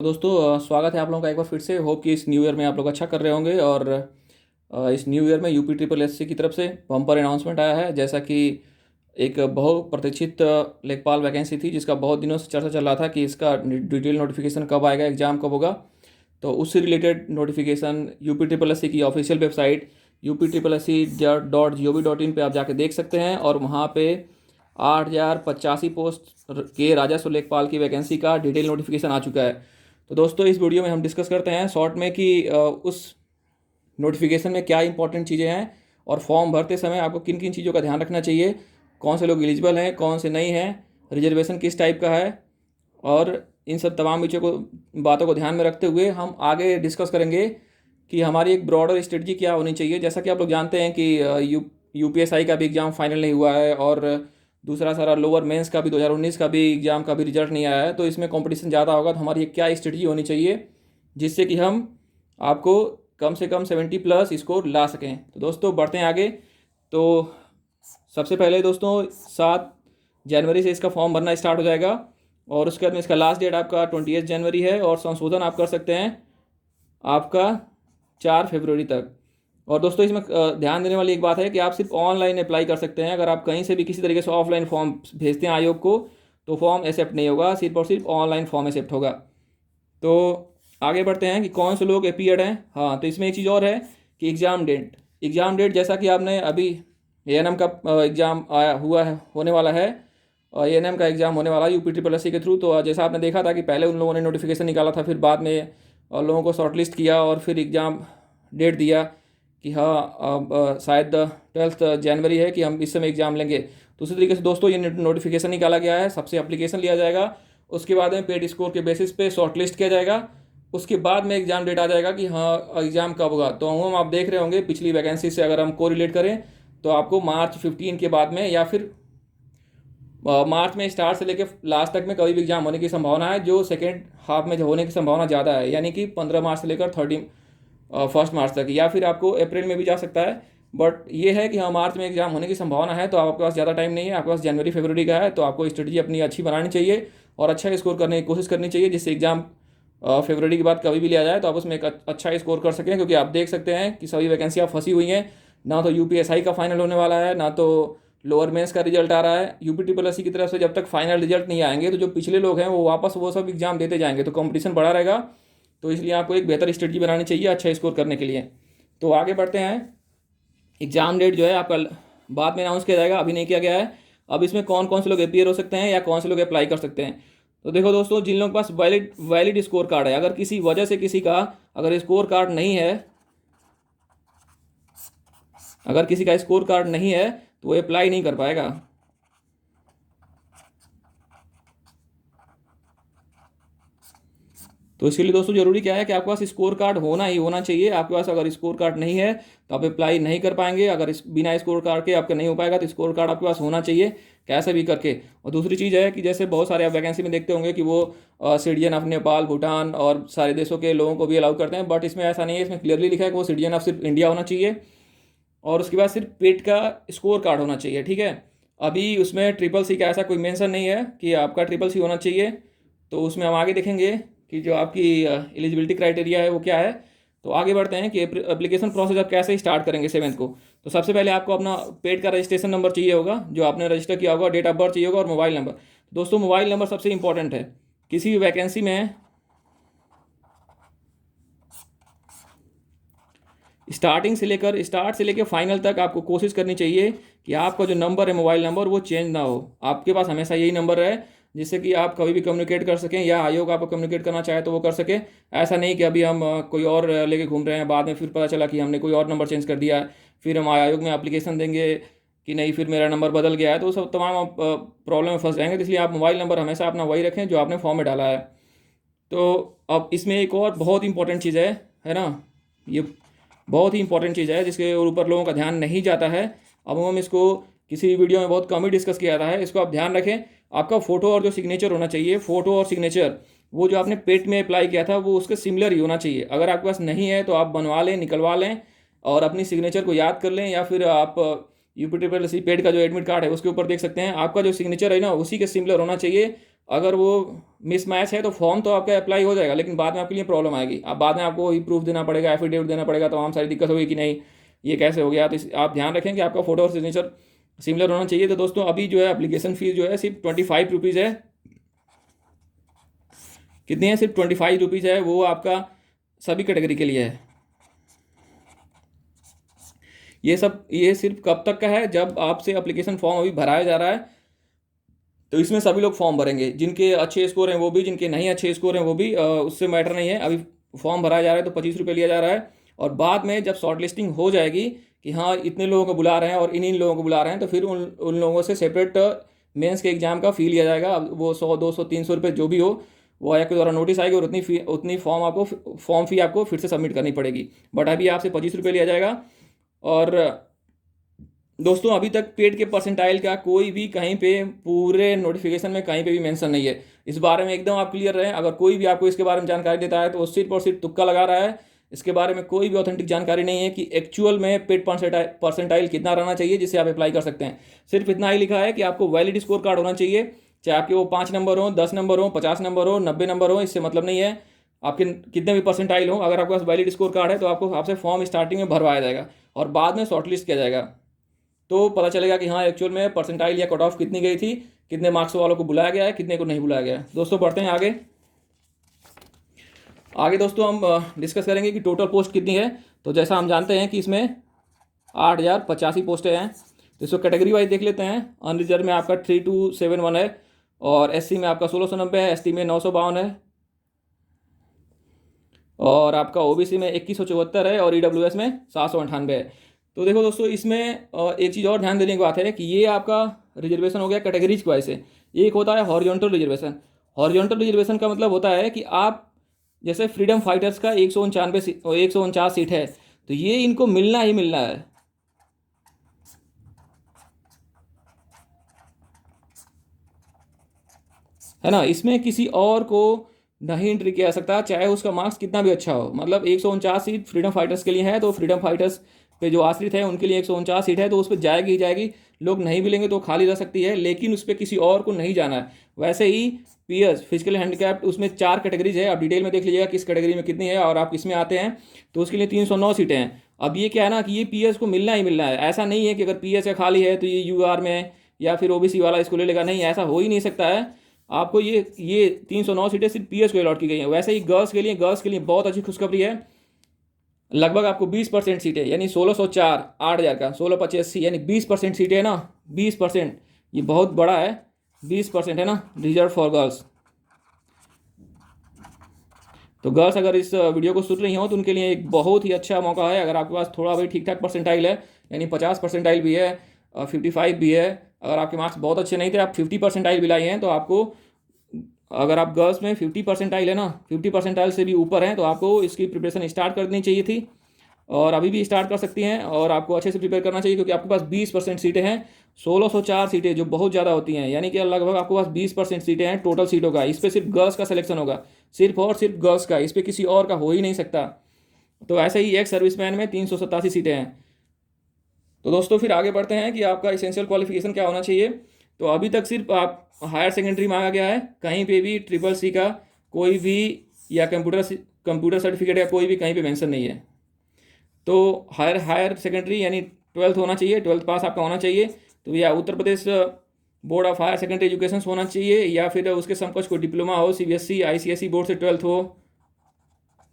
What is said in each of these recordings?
दोस्तों स्वागत है आप लोगों का एक बार फिर से। होप कि इस न्यू ईयर में आप लोग अच्छा कर रहे होंगे। और इस न्यू ईयर में यूपी ट्रिपल एस सी की तरफ से बम्पर अनाउंसमेंट आया है। जैसा कि एक बहु प्रतीक्षित लेखपाल वैकेंसी थी जिसका बहुत दिनों से चर्चा चल रहा था कि इसका डिटेल नोटिफिकेशन कब आएगा, एग्ज़ाम कब होगा। तो उससे related notification UP triple S C की ऑफिशियल वेबसाइट UP SSC.gov.in पे आप जाके देख सकते हैं। और वहाँ पे 8,085 पोस्ट के राजस्व लेखपाल की वैकेंसी का डिटेल नोटिफिकेशन आ चुका है। तो दोस्तों इस वीडियो में हम डिस्कस करते हैं शॉर्ट में कि उस नोटिफिकेशन में क्या इंपॉर्टेंट चीज़ें हैं और फॉर्म भरते समय आपको किन किन चीज़ों का ध्यान रखना चाहिए, कौन से लोग एलिजिबल हैं, कौन से नहीं हैं, रिजर्वेशन किस टाइप का है। और इन सब तमाम बातों को ध्यान में रखते हुए हम आगे डिस्कस करेंगे कि हमारी एक ब्रॉडर स्ट्रेटजी क्या होनी चाहिए। जैसा कि आप लोग जानते हैं कि यूपीएसआई का भी एग्ज़ाम फाइनल नहीं हुआ है और दूसरा सारा लोअर मेंस का भी 2019 का भी एग्ज़ाम का भी रिजल्ट नहीं आया है। तो इसमें कंपटीशन ज़्यादा होगा। तो हमारी एक क्या स्ट्रेटजी होनी चाहिए जिससे कि हम आपको कम से कम 70+ स्कोर ला सकें। तो दोस्तों बढ़ते हैं आगे। तो सबसे पहले दोस्तों 7 जनवरी से इसका फॉर्म भरना स्टार्ट हो जाएगा और उसके बाद में इसका लास्ट डेट आपका 28 जनवरी है और संशोधन आप कर सकते हैं आपका 4 फरवरी तक। और दोस्तों इसमें ध्यान देने वाली एक बात है कि आप सिर्फ ऑनलाइन अप्लाई कर सकते हैं। अगर आप कहीं से भी किसी तरीके से ऑफलाइन फॉर्म भेजते हैं आयोग को तो फॉर्म एक्सेप्ट नहीं होगा, सिर्फ और सिर्फ ऑनलाइन फॉर्म एक्सेप्ट होगा। तो आगे बढ़ते हैं कि कौन से लोग अपीयर्ड हैं। हाँ, तो इसमें एक चीज़ और है कि एग्ज़ाम डेट जैसा कि आपने अभी एएनएम का एग्ज़ाम आया हुआ है, होने वाला है। एएनएम का एग्ज़ाम होने वाला है यूपी ट्रिपल एस सी के थ्रू। तो जैसा आपने देखा था कि पहले उन लोगों ने नोटिफिकेशन निकाला था, फिर बाद में लोगों को शॉर्टलिस्ट किया और फिर एग्ज़ाम डेट दिया कि हाँ अब शायद 12 जनवरी है कि हम इस समय एग्ज़ाम लेंगे। तो उसी तरीके से दोस्तों ये नोटिफिकेशन निकाला गया है, सबसे एप्लीकेशन लिया जाएगा, उसके बाद में पेड स्कोर के बेसिस पे शॉर्टलिस्ट किया जाएगा, उसके बाद में एग्ज़ाम डेट आ जाएगा कि हाँ एग्ज़ाम कब होगा। तो हम आप देख रहे होंगे पिछली वैकेंसी से अगर हम को रिलेट करें तो आपको मार्च 15 के बाद में या फिर मार्च में स्टार्ट से लेकर लास्ट तक में कभी भी एग्ज़ाम होने की संभावना है, जो सेकेंड हाफ में होने की संभावना ज़्यादा है, यानी कि 15 मार्च से लेकर 1 मार्च तक, या फिर आपको अप्रैल में भी जा सकता है। बट ये है कि हाँ मार्च में एग्ज़ाम होने की संभावना है, तो आपके पास ज़्यादा टाइम नहीं है, आपके पास जनवरी फरवरी का है। तो आपको स्ट्रेटजी अपनी अच्छी बनानी चाहिए और अच्छा स्कोर करने की कोशिश करनी चाहिए जिससे एग्ज़ाम फरवरी के बाद कभी भी लिया जाए तो आप उसमें एक अच्छा स्कोर कर सकें। क्योंकि आप देख सकते हैं कि सभी वैकेंसियाँ फंसी हुई हैं, ना तो यूपीएसआई का फाइनल होने वाला है, ना तो लोअर मेंस का रिजल्ट आ रहा है। यूपी ट्रिपल एस सी की तरफ से जब तक फाइनल रिजल्ट नहीं आएंगे तो जो पिछले लोग हैं वो वापस वो सब एग्जाम देते जाएंगे, तो कंपटीशन बढ़ा रहेगा। तो इसलिए आपको एक बेहतर स्ट्रेटजी बनानी चाहिए अच्छा स्कोर करने के लिए। तो आगे बढ़ते हैं। एग्जाम डेट जो है आपका बाद में अनाउंस किया जाएगा, अभी नहीं किया गया है। अब इसमें कौन कौन से लोग अपियर हो सकते हैं या कौन से लोग अप्लाई कर सकते हैं। तो देखो दोस्तों, जिन लोगों के पास वैलिड स्कोर कार्ड है, अगर किसी वजह से किसी का अगर स्कोर कार्ड नहीं है, अगर किसी का स्कोर कार्ड नहीं है तो वो अप्लाई नहीं कर पाएगा। तो इसके लिए दोस्तों जरूरी क्या है कि आपके पास स्कोर कार्ड होना ही होना चाहिए। आपके पास अगर स्कोर कार्ड नहीं है तो आप अप्लाई नहीं कर पाएंगे। अगर बिना स्कोर कार्ड के आपका नहीं हो पाएगा तो स्कोर कार्ड आपके पास होना चाहिए कैसे भी करके। और दूसरी चीज़ है कि जैसे बहुत सारे आप वैकेंसी में देखते होंगे कि वो सिटीजन ऑफ नेपाल, भूटान और सारे देशों के लोगों को भी अलाउ करते हैं, बट इसमें ऐसा नहीं है। इसमें क्लियरली लिखा है कि वो सिटीजन ऑफ सिर्फ इंडिया होना चाहिए और उसके बाद सिर्फ पेट का स्कोर कार्ड होना चाहिए। ठीक है, अभी उसमें ट्रिपल सी का ऐसा कोई मेंशन नहीं है कि आपका ट्रिपल सी होना चाहिए। तो उसमें हम आगे देखेंगे कि जो आपकी एलिजिबिलिटी क्राइटेरिया है वो क्या है। तो आगे बढ़ते हैं कि एप्लीकेशन प्रोसेस आप कैसे स्टार्ट करेंगे 7 को। तो सबसे पहले आपको अपना पेड का रजिस्ट्रेशन नंबर चाहिए होगा जो आपने रजिस्टर किया होगा, डेट ऑफ बर्थ चाहिए होगा और मोबाइल नंबर। दोस्तों मोबाइल नंबर सबसे इंपॉर्टेंट है किसी भी वैकेंसी में। स्टार्ट से लेकर फाइनल तक आपको कोशिश करनी चाहिए कि आपका जो नंबर है मोबाइल नंबर वो चेंज ना हो, आपके पास हमेशा यही नंबर है जिससे कि आप कभी भी कम्युनिकेट कर सकें या आयोग आपको कम्युनिकेट करना चाहे तो वो कर सके। ऐसा नहीं कि अभी हम कोई और लेके घूम रहे हैं, बाद में फिर पता चला कि हमने कोई और नंबर चेंज कर दिया, फिर हम आयोग में एप्लीकेशन देंगे कि नहीं फिर मेरा नंबर बदल गया है, तो सब तमाम आप प्रॉब्लम में फंस जाएंगे। तो इसलिए आप मोबाइल नंबर हमेशा अपना वही रखें जो आपने फॉर्म में डाला है। तो अब इसमें एक और बहुत इंपॉर्टेंट चीज़ है ना, ये बहुत ही इंपॉर्टेंट चीज़ है जिसके ऊपर लोगों का ध्यान नहीं जाता है। अब हम इसको किसी वीडियो में बहुत कम ही डिस्कस किया जाता है, इसको आप ध्यान रखें। आपका फ़ोटो और जो सिग्नेचर होना चाहिए, फ़ोटो और सिग्नेचर वो जो आपने पेट में अप्लाई किया था वो उसके सिमिलर ही होना चाहिए। अगर आपके पास नहीं है तो आप बनवा लें, निकलवा लें और अपनी सिग्नेचर को याद कर लें, या फिर आप UP triple S C PET का जो एडमिट कार्ड है उसके ऊपर देख सकते हैं, आपका जो सिग्नेचर है ना उसी के सिमिलर होना चाहिए। अगर वो मिसमैच है तो फॉर्म तो आपका अप्लाई हो जाएगा, लेकिन बाद में आपके लिए प्रॉब्लम आएगी। अब बाद में आपको ही प्रूफ देना पड़ेगा, एफिडेविट देना पड़ेगा, तमाम सारी दिक्कत होगी कि नहीं ये कैसे हो गया। तो आप ध्यान रखें कि आपका फोटो और सिग्नेचर सिमिलर होना चाहिए। तो दोस्तों अभी जो है एप्लीकेशन फीस जो है सिर्फ 25 रुपीज़ है। कितनी है? सिर्फ 25 रुपीज़ है। वो आपका सभी कैटेगरी के लिए है। ये सिर्फ कब तक का है? जब आपसे एप्लीकेशन फॉर्म अभी भराया जा रहा है, तो इसमें सभी लोग फॉर्म भरेंगे। जिनके अच्छे स्कोर हैं वो भी, जिनके नहीं अच्छे स्कोर हैं वो भी, उससे मैटर नहीं है। अभी फॉर्म भराया जा रहा है तो 25 रुपये लिया जा रहा है। और बाद में जब शॉर्ट लिस्टिंग हो जाएगी कि हाँ इतने लोगों को बुला रहे हैं और इन लोगों को बुला रहे हैं, तो फिर उन लोगों से सेपरेट मेंस के एग्जाम का फी लिया जाएगा। अब वो 100, 200, 300 रुपये जो भी हो, वो आयोग के द्वारा नोटिस आएगी और उतनी फॉर्म फी आपको फिर से सबमिट करनी पड़ेगी। बट अभी आपसे 25 रुपये लिया जाएगा। और दोस्तों अभी तक पेड के परसेंटाइल का कोई भी कहीं पे पूरे नोटिफिकेशन में कहीं पे भी मेंशन नहीं है। इस बारे में एकदम आप क्लियर रहें। अगर कोई भी आपको इसके बारे में जानकारी देता है तो वो सिर्फ और सिर्फ तुक्का लगा रहा है। इसके बारे में कोई भी ऑथेंटिक जानकारी नहीं है कि एक्चुअल में पेड परसेंटाइल कितना रहना चाहिए जिससे आप अप्लाई कर सकते हैं। सिर्फ इतना ही लिखा है कि आपको वैलिड स्कोर कार्ड होना चाहिए, चाहे आपके वो 5 नंबर हो, 10 नंबर हो, 50 नंबर हो, 90 नंबर हो, इससे मतलब नहीं है आपके कितने भी परसेंटाइल हो। अगर आपके पास वैलिड स्कोर कार्ड है तो आपसे फॉर्म स्टार्टिंग में भरवाया जाएगा और बाद में शॉर्टलिस्ट किया जाएगा। तो पता चलेगा कि हाँ एक्चुअल में परसेंटाइल या कट ऑफ कितनी गई थी, कितने मार्क्स वालों को बुलाया गया है, कितने को नहीं बुलाया गया है। दोस्तों बढ़ते हैं आगे। दोस्तों हम डिस्कस करेंगे कि टोटल पोस्ट कितनी है। तो जैसा हम जानते हैं कि इसमें 8085 पोस्टें हैं। तो इसको कैटेगरी वाइज देख लेते हैं। अनरिजर्व में आपका 3271 है, और एससी में आपका 1690 है, एसटी में 952 है, और आपका ओबीसी में 2174 है, और ईडब्ल्यूएस में 798 है। तो देखो दोस्तों इसमें एक चीज़ और ध्यान देने की बात है कि ये आपका रिजर्वेशन हो गया कैटेगरीज के वाइज से। एक होता है हॉरिजॉन्टल रिजर्वेशन। हॉरिजॉन्टल रिजर्वेशन का मतलब होता है कि आप जैसे फ्रीडम फाइटर्स का 149 सीट है, तो ये इनको मिलना ही मिलना है ना। इसमें किसी और को नहीं एंट्री किया जा सकता, चाहे उसका मार्क्स कितना भी अच्छा हो। मतलब 149 सीट फ्रीडम फाइटर्स के लिए है, तो फ्रीडम फाइटर्स पे जो आश्रित है उनके लिए 149 सीट है, तो उस पर जाएगी ही जाएगी। लोग नहीं मिलेंगे तो खाली रह सकती है, लेकिन उस पर किसी और को नहीं जाना है। वैसे ही पीएस फिजिकल हैंडीकैप्ड, उसमें 4 कैटेगरीज है। आप डिटेल में देख लीजिएगा किस कैटेगरी में कितनी है और आप किस में आते हैं। तो उसके लिए 309 सीटें हैं। अब ये क्या है ना कि ये पीएस को मिलना ही मिलना है। ऐसा नहीं है कि अगर पीएस का खाली है तो ये यूआर में या फिर ओबीसी वाला इसको ले लेगा, नहीं, ऐसा हो ही नहीं सकता है। आपको ये 309 सीटें सिर्फ पीएस को अलॉट की गई हैं। वैसे ही गर्ल्स के लिए बहुत अच्छी खुशखबरी है। लगभग आपको 20% सीटें, यानी 1604, 8000 का 1685, यानी 20% सीटें है ना, 20%, ये बहुत बड़ा है। 20% है ना, रिजर्व फॉर गर्ल्स। तो गर्ल्स अगर इस वीडियो को सुन रही हो तो उनके लिए एक बहुत ही अच्छा मौका है। अगर आपके पास थोड़ा भी ठीक ठाक परसेंटाइल है, यानी 50 परसेंटाइल भी है, 55 भी है, अगर आपके मार्क्स बहुत अच्छे नहीं थे, आप 50 परसेंटाइल भी लाई हैं, तो आपको, अगर आप गर्ल्स में 50 परसेंटाइल है ना, 50 परसेंटाइल से भी ऊपर हैं, तो आपको इसकी प्रिपरेशन स्टार्ट कर देनी चाहिए थी, और अभी भी स्टार्ट कर सकती हैं। और आपको अच्छे से प्रिपेयर करना चाहिए, क्योंकि आपके पास 20% सीटें हैं। 1604 सीटें जो बहुत ज़्यादा होती हैं, यानी कि लगभग आपके पास 20% सीटें हैं टोटल सीटों का। इस पर सिर्फ गर्ल्स का सिलेक्शन होगा, सिर्फ और सिर्फ गर्ल्स का, इस पर किसी और का हो ही नहीं सकता। तो ऐसे ही एक सर्विसमैन में 387 सीटें हैं। तो दोस्तों फिर आगे बढ़ते हैं कि आपका इसेंशियल क्वालिफिकेशन क्या होना चाहिए। तो अभी तक सिर्फ आप हायर सेकेंडरी मांगा गया है, कहीं पे भी CCC का कोई भी या कंप्यूटर सर्टिफिकेट या कोई भी कहीं पे मेंशन नहीं है। तो हायर सेकेंडरी यानी 12th होना चाहिए, 12th पास आपका होना चाहिए। तो या Uttar Pradesh board of higher secondary education होना चाहिए, या फिर उसके समकक्ष कोई डिप्लोमा हो, CBSE ICSE बोर्ड से 12th हो,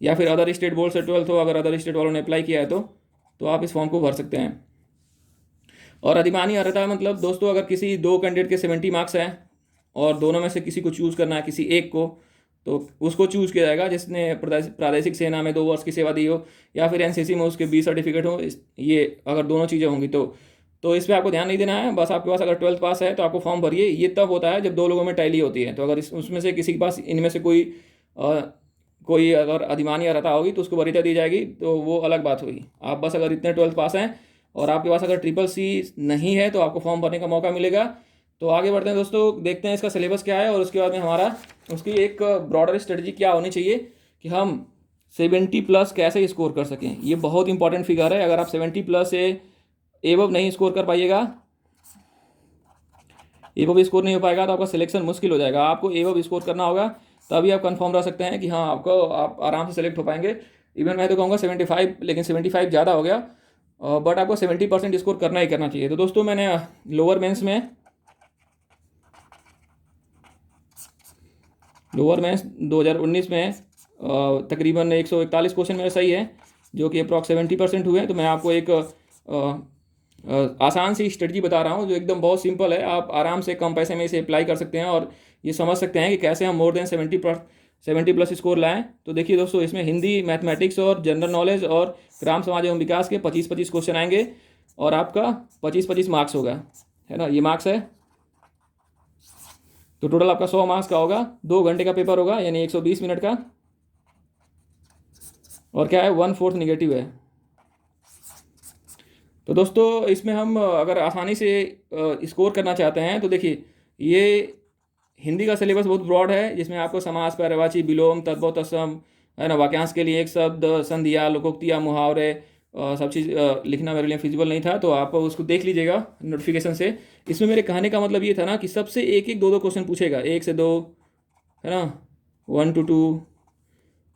या फिर अदर स्टेट बोर्ड से 12th हो। अगर अदर स्टेट वालों ने अप्लाई किया है तो आप इस फॉर्म को भर सकते हैं। और अधिमानी अर्हता मतलब दोस्तों, अगर किसी 2 कैंडिडेट के 70 मार्क्स हैं और दोनों में से किसी को चूज़ करना है, किसी एक को, तो उसको चूज़ किया जाएगा जिसने प्रादेशिक सेना में 2 वर्ष की सेवा दी हो, या फिर एनसीसी में उसके 20 सर्टिफिकेट हो। ये अगर दोनों चीज़ें होंगी तो इस पर आपको ध्यान नहीं देना है। बस आपके पास अगर 12th पास है तो आपको फॉर्म भरिए। ये तब होता है जब 2 लोगों में टैली होती है। तो अगर उसमें से किसी के पास इनमें से कोई अगर अधिमानी अर्हता होगी तो उसको वरीयता दी जाएगी, तो वो अलग बात हुई। आप बस अगर इतने 12th पास हैं और आपके पास अगर CCC नहीं है तो आपको फॉर्म भरने का मौका मिलेगा। तो आगे बढ़ते हैं दोस्तों, देखते हैं इसका सिलेबस क्या है, और उसके बाद में हमारा उसकी एक ब्रॉडर स्ट्रेटजी क्या होनी चाहिए कि हम 70+ कैसे स्कोर कर सकें। ये बहुत इंपॉर्टेंट फिगर है। अगर आप 70+ से एबव नहीं स्कोर कर पाइएगा एबव स्कोर नहीं हो पाएगा तो आपका सिलेक्शन मुश्किल हो जाएगा। आपको एबव स्कोर करना होगा, तभी आप कंफर्म रह सकते हैं कि हाँ आप आराम से सेलेक्ट हो पाएंगे। इवन मैं तो कहूँगा 75, लेकिन 75 ज़्यादा हो गया, बट आपको 70% स्कोर करना ही करना चाहिए। तो दोस्तों मैंने लोअर मेंस में 2019 में तकरीबन 141 क्वेश्चन मेरे सही है, जो कि अप्रॉक्स 70% हुए हैं। तो मैं आपको एक आसान सी स्ट्रेटजी बता रहा हूँ जो एकदम बहुत सिंपल है। आप आराम से कम पैसे में इसे अप्लाई कर सकते हैं और ये समझ सकते हैं कि कैसे हम मोर देन 70+ स्कोर लाएं। तो देखिए दोस्तों, इसमें हिंदी, मैथमेटिक्स और जनरल नॉलेज और ग्राम समाज एवं विकास के 25-25 क्वेश्चन आएंगे और आपका 25-25 मार्क्स होगा, है ना। ये मार्क्स है, तो टोटल आपका 100 मार्क्स का होगा। 2 घंटे का पेपर होगा, यानी 120 मिनट का। और क्या है, 1/4 निगेटिव है। तो दोस्तों इसमें हम अगर आसानी से स्कोर करना चाहते हैं तो देखिए, ये हिंदी का सिलेबस बहुत ब्रॉड है, जिसमें आपको समास, पर्यायवाची, विलोम, तद्भव, तत्सम, है ना, वाक्यांश के लिए एक शब्द, संधियाँ, लोकोक्तियाँ, मुहावरे, सब चीज़ लिखना मेरे लिए फिजिबल नहीं था, तो आप उसको देख लीजिएगा नोटिफिकेशन से। इसमें मेरे कहने का मतलब ये था ना कि सबसे एक एक 2-2 क्वेश्चन पूछेगा, 1 से 2, है ना, 1 to 2,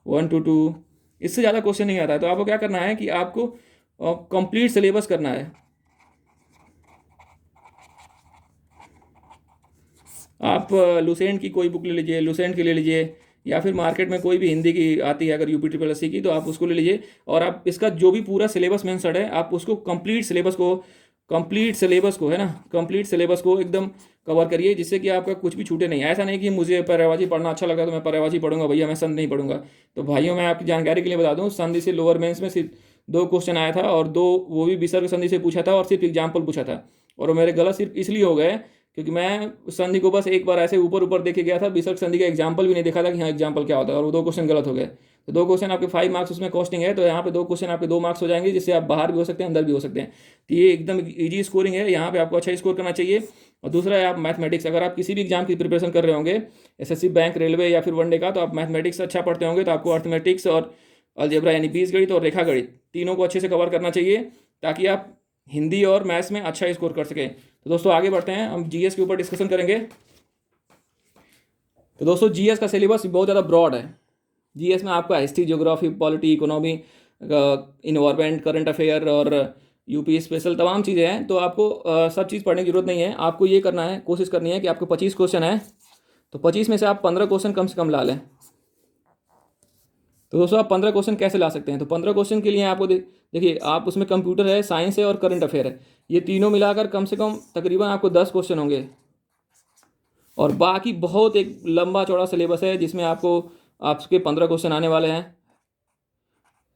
1 to 2, इससे ज़्यादा क्वेश्चन नहीं आता है। तो आपको क्या करना है कि आपको कंप्लीट सिलेबस करना है। आप लुसेंट की कोई बुक ले लीजिए, लुसेंट की ले लीजिए, या फिर मार्केट में कोई भी हिंदी की आती है अगर UP SSC की, तो आप उसको ले लीजिए। और आप इसका जो भी पूरा सिलेबस मेंशन्ड है, आप उसको कंप्लीट सिलेबस को है ना, कंप्लीट सिलेबस को एकदम कवर करिए, जिससे कि आपका कुछ भी छूटे नहीं। ऐसा नहीं कि मुझे पर्यायवाची पढ़ना अच्छा लगता है तो मैं पर्यायवाची पढ़ूंगा, भैया मैं संधि नहीं पढ़ूंगा। तो भाइयों, मैं आपकी जानकारी के लिए बता दूं, संधि से लोअर मेंस में सिर्फ 2 क्वेश्चन आया था, और 2 वो भी विसर्ग संधि से पूछा था, और सिर्फ एग्जाम्पल पूछा था। और वो मेरे गलत सिर्फ इसलिए हो गए क्योंकि मैं संधि को बस एक बार ऐसे ऊपर ऊपर देखे गया था, विसर्ग संधि का एग्जाम्पल भी नहीं देखा था कि हाँ एग्जाम्पल क्या होता है, और वो 2 क्वेश्चन गलत हो गए। तो 2 क्वेश्चन आपके 5 मार्क्स उसमें कॉस्टिंग है, तो यहाँ पे 2 क्वेश्चन आपके 2 मार्क्स हो जाएंगे, जिससे आप बाहर भी हो सकते हैं, अंदर भी हो सकते हैं। तो ये एकदम ईजी स्कोरिंग है, यहाँ पे आपको अच्छा स्कोर करना चाहिए। और दूसरा है आप मैथमेटिक्स, अगर आप किसी भी एग्जाम की प्रिपरेशन कर रहे होंगे, SSC, बैंक, रेलवे या फिर वनडे का, तो आप मैथमेटिक्स अच्छा पढ़ते होंगे, तो आपको अर्थमेटिक्स और अलजेब्रा यानी बीजगणित और रेखा गणित तीनों को अच्छे से कवर करना चाहिए, ताकि आप हिंदी और मैथ्स में अच्छा स्कोर कर सकें। तो दोस्तों आगे बढ़ते हैं, हम GS के ऊपर डिस्कशन करेंगे। तो दोस्तों GS का सिलेबस बहुत ज़्यादा ब्रॉड है। GS में आपका history, geography, polity, economy, environment, current affair और UP स्पेशल तमाम चीज़ें हैं। तो आपको सब चीज़ पढ़ने की जरूरत नहीं है। आपको ये करना है, कोशिश करनी है कि आपको 25 क्वेश्चन है, तो 25 में से आप 15 क्वेश्चन कम से कम ला लें। तो दोस्तों आप 15 क्वेश्चन कैसे ला सकते हैं? तो 15 क्वेश्चन के लिए आपको देखिए, आप उसमें कंप्यूटर है, साइंस है और करंट अफेयर है, ये तीनों मिलाकर कम से कम तकरीबन आपको 10 क्वेश्चन होंगे। और बाकी बहुत एक लंबा चौड़ा सिलेबस है, जिसमें आपके 15 क्वेश्चन आने वाले हैं।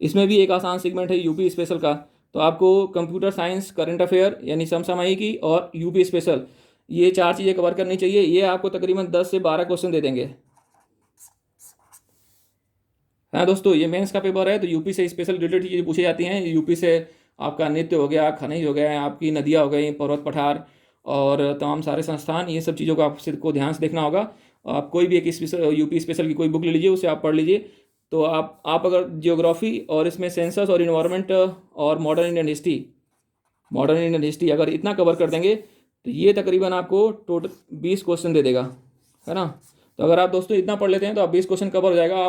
इसमें भी एक आसान सेगमेंट है UP स्पेशल का। तो आपको कंप्यूटर साइंस, करंट अफेयर यानी समसामयिकी और UP स्पेशल, ये 4 चीज़ें कवर करनी चाहिए। ये आपको तकरीबन 10 से 12 क्वेश्चन दे देंगे। हाँ दोस्तों, ये मेंस का पेपर है, तो UP से स्पेशल रिलेटेड चीज़ें पूछी जाती हैं। UP से आपका नृत्य हो गया, खनिज हो गया, आपकी नदियाँ हो गई, पर्वत पठार और तमाम सारे संस्थान, ये सब चीज़ों को ध्यान से देखना होगा। आप कोई भी एक UP स्पेशल की कोई बुक ले लीजिए, उसे आप पढ़ लीजिए। तो आप अगर जियोग्राफी और इसमें सेंसस और इन्वायरमेंट और मॉडर्न इंडियन हिस्ट्री अगर इतना कवर कर देंगे, तो ये तकरीबन आपको टोटल 20 क्वेश्चन दे देगा, है ना। तो अगर आप दोस्तों इतना पढ़ लेते हैं तो आप 20 क्वेश्चन कवर हो जाएगा।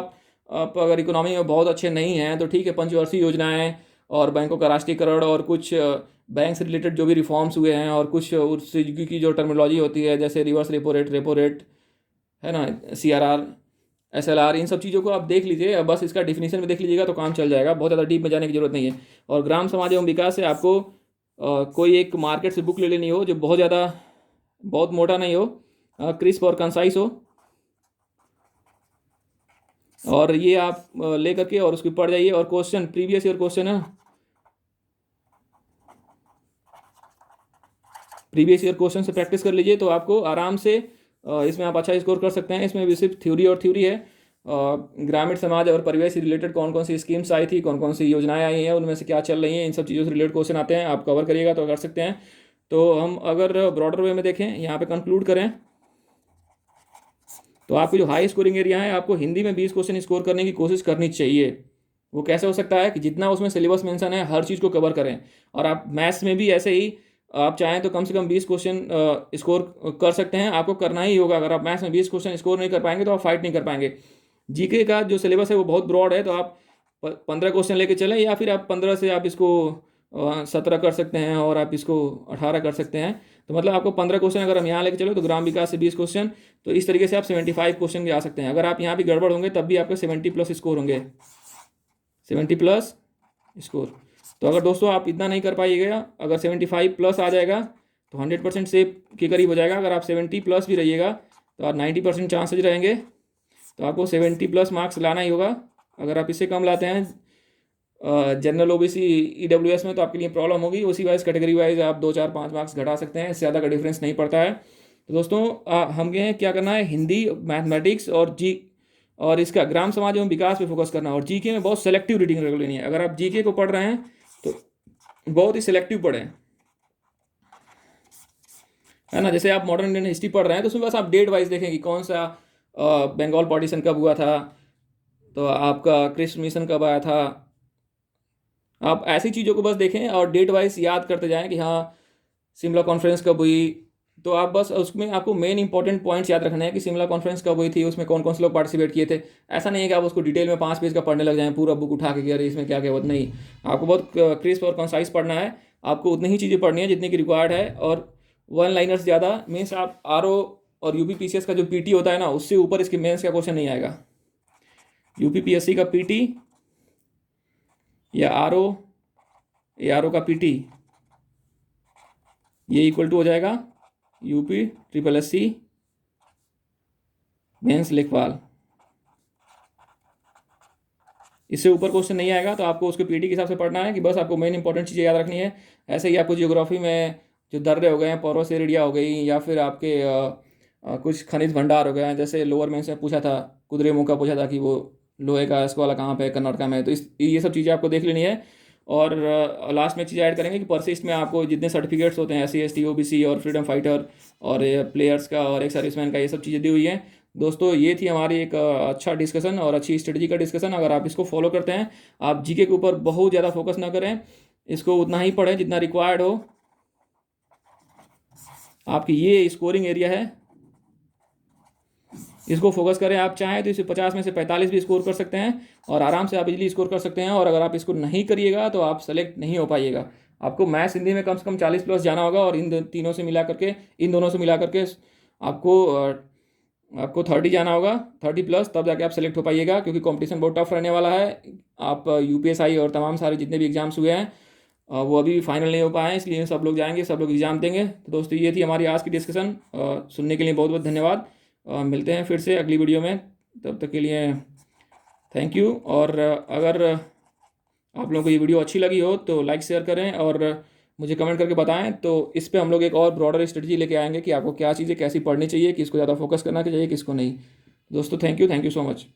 आप अगर इकोनॉमी में बहुत अच्छे नहीं हैं तो ठीक है, पंचवर्षीय योजनाएं और बैंकों का राष्ट्रीयकरण और कुछ बैंक से रिलेटेड जो भी रिफॉर्म्स हुए हैं, और कुछ उस की जो टर्मिनोलॉजी होती है, जैसे रिवर्स रेपो रेट, है ना, CRR, SLR, इन सब चीज़ों को आप देख लीजिए। बस इसका डिफिनीशन में देख लीजिएगा तो काम चल जाएगा, बहुत ज़्यादा डीप में जाने की जरूरत नहीं है। और ग्राम समाज एवं विकास से आपको कोई एक मार्केट से बुक ले लेनी हो, जो बहुत मोटा नहीं हो, क्रिस्प और कंसाइज हो, और ये आप ले करके और उसकी पढ़ जाइए। और क्वेश्चन, प्रीवियस ईयर क्वेश्चन है, प्रीवियस ईयर क्वेश्चन से प्रैक्टिस कर लीजिए, तो आपको आराम से इसमें आप अच्छा स्कोर कर सकते हैं। इसमें भी सिर्फ थ्योरी है। ग्रामीण समाज और परिवेश से रिलेटेड कौन कौन सी स्कीम्स आई थी, कौन कौन सी योजनाएं आई हैं, उनमें से क्या चल रही हैं, इन सब चीज़ों से रिलेटेड क्वेश्चन आते हैं। आप कवर करिएगा तो कर सकते हैं। तो हम अगर ब्रॉडर वे में देखें, यहाँ पे कंक्लूड करें, तो आपको जो हाई स्कोरिंग एरिया है, आपको हिंदी में 20 क्वेश्चन स्कोर करने की कोशिश करनी चाहिए। वो कैसे हो सकता है कि जितना उसमें सिलेबस मेंशन है, हर चीज़ को कवर करें। और आप मैथ्स में भी ऐसे ही आप चाहें तो कम से कम 20 क्वेश्चन स्कोर कर सकते हैं, आपको करना ही होगा। अगर आप मैथ्स में 20 क्वेश्चन स्कोर नहीं कर पाएंगे तो आप फाइट नहीं कर पाएंगे। जीके का जो सिलेबस है वो बहुत ब्रॉड है, तो आप 15 क्वेश्चन लेके चलें, या फिर आप 15 से आप इसको 17 कर सकते हैं और आप इसको 18 कर सकते हैं। तो मतलब आपको 15 क्वेश्चन अगर हम यहाँ लेके चलो तो ग्राम विकास से 20 क्वेश्चन, तो इस तरीके से आप 75 क्वेश्चन भी आ सकते हैं। अगर आप यहाँ भी गड़बड़ होंगे तब भी आपके 70+ स्कोर होंगे, 70+ स्कोर। तो अगर दोस्तों आप इतना नहीं कर पाइएगा, अगर 75+ आ जाएगा तो 100% सेफ के करीब हो जाएगा। अगर आप 70+ भी रहिएगा तो आप 90% चांसेज रहेंगे, तो आपको 70+ मार्क्स लाना ही होगा। अगर आप इससे कम लाते हैं जनरल ओबीसी ईडब्ल्यूएस में तो आपके लिए प्रॉब्लम होगी। उसी वाइज कैटेगरी वाइज आप 2 4 5 मार्क्स घटा सकते हैं, इससे ज़्यादा का डिफरेंस नहीं पड़ता है। तो दोस्तों हमें क्या करना है, हिंदी, मैथमेटिक्स और इसका ग्राम समाज एवं विकास पे फोकस करना है। और जीके में बहुत सेलेक्टिव रीडिंग रख लेनी है। अगर आप जीके को पढ़ रहे हैं तो बहुत ही सिलेक्टिव पढ़ें, है ना। जैसे आप मॉडर्न इंडियन हिस्ट्री पढ़ रहे हैं तो उसमें बस आप डेट वाइज देखें कि कौन सा बंगाल पार्टीशन कब हुआ था, तो आपका क्रिस्ट मिशन कब आया था। आप ऐसी चीज़ों को बस देखें और डेट वाइज याद करते जाएं कि हाँ शिमला कॉन्फ्रेंस कब हुई। तो आप बस उसमें आपको मेन इंपॉर्टेंट पॉइंट्स याद रखने हैं कि शिमला कॉन्फ्रेंस कब हुई थी, उसमें कौन कौन से लोग पार्टिसिपेट किए थे। ऐसा नहीं है कि आप उसको डिटेल में 5 पेज का पढ़ने लग जाएं, पूरा बुक उठा के कि अरे इसमें क्या क्या बात नहीं। आपको बहुत क्रिस्प और कंसाइज पढ़ना है। आपको उतनी ही चीज़ें पढ़नी है जितनी की रिक्वायर्ड है, और 1 लाइनर्स ज़्यादा। मीन्स आप आरओ और यूपीपीसीएस का जो पीटी होता है ना, उससे ऊपर इसके मेंस का क्वेश्चन नहीं आएगा। यूपीपीएससी का पीटी या आरओ का पीटी, ये इक्वल टू हो जाएगा यूपी ट्रिपल एससी मेंस लेखपाल। इससे ऊपर क्वेश्चन नहीं आएगा, तो आपको उसके पीटी के हिसाब से पढ़ना है कि बस आपको मेन इंपॉर्टेंट चीज़ें याद रखनी है। ऐसे ही आपको जियोग्राफी में जो दर्रे हो गए हैं, पोरोसेरिडिया हो गई, या फिर आपके कुछ खनिज भंडार हो गए हैं। जैसे लोअर मेंस में पूछा था, कुद्रेमुख का पूछा था कि वो लोहे का इसको वाला कहाँ पे है, कर्नाटका में। तो ये सब चीज़ें आपको देख लेनी है। और लास्ट में चीज़ ऐड करेंगे कि परसिस्ट में आपको जितने सर्टिफिकेट्स होते हैं SC ST OBC और फ्रीडम फाइटर और प्लेयर्स का और एक सर्विसमैन का, ये सब चीज़ें दी हुई हैं। दोस्तों ये थी हमारी एक अच्छा डिस्कशन और अच्छी स्ट्रेटजी का डिस्कशन। अगर आप इसको फॉलो करते हैं, आप जीके के ऊपर बहुत ज़्यादा फोकस ना करें, इसको उतना ही पढ़ें जितना रिक्वायर्ड हो। आपकी ये स्कोरिंग एरिया है, इसको फोकस करें। आप चाहें तो इसे 50 में से 45 भी स्कोर कर सकते हैं और आराम से आप इजीली स्कोर कर सकते हैं। और अगर आप इसको नहीं करिएगा तो आप सेलेक्ट नहीं हो पाइएगा। आपको मैथ्स हिंदी में कम से कम 40+ जाना होगा, और इन दोनों से मिला करके आपको 30 जाना होगा, 30+, तब जाके आप सेलेक्ट हो पाइएगा। क्योंकि कंपटीशन बहुत टफ रहने वाला है। आप UPSI और तमाम सारे जितने भी एग्जाम्स हुए हैं वो अभी फाइनल नहीं हो पाए हैं, इसलिए सब लोग जाएंगे, सब लोग एग्जाम देंगे। तो दोस्तों ये थी हमारी आज की डिस्कशन। सुनने के लिए बहुत बहुत धन्यवाद। मिलते हैं फिर से अगली वीडियो में, तब तक के लिए थैंक यू। और अगर आप लोगों को ये वीडियो अच्छी लगी हो तो लाइक शेयर करें और मुझे कमेंट करके बताएं। तो इस पे हम लोग एक और ब्रॉडर स्ट्रेटजी लेके आएंगे कि आपको क्या चीज़ें कैसी पढ़नी चाहिए, किसको ज़्यादा फोकस करना चाहिए, किसको नहीं। दोस्तों थैंक यू सो मच।